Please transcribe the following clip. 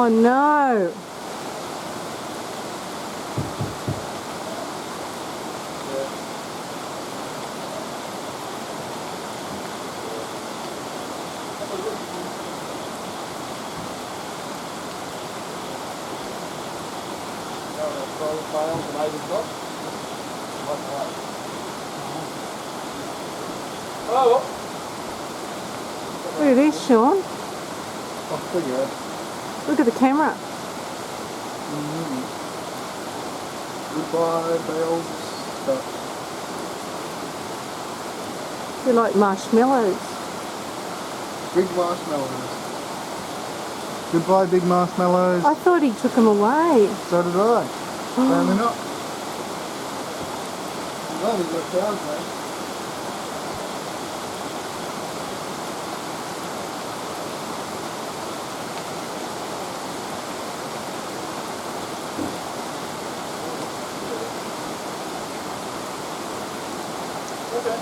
Oh no. Hello. Look at this, Sean. Oh, pretty good. Look at the camera. Goodbye, bales. Stuff. They're like marshmallows. Big marshmallows. Goodbye, big marshmallows. I thought he took them away. So did I. Apparently not. Well, we've got cows, mate. Okay.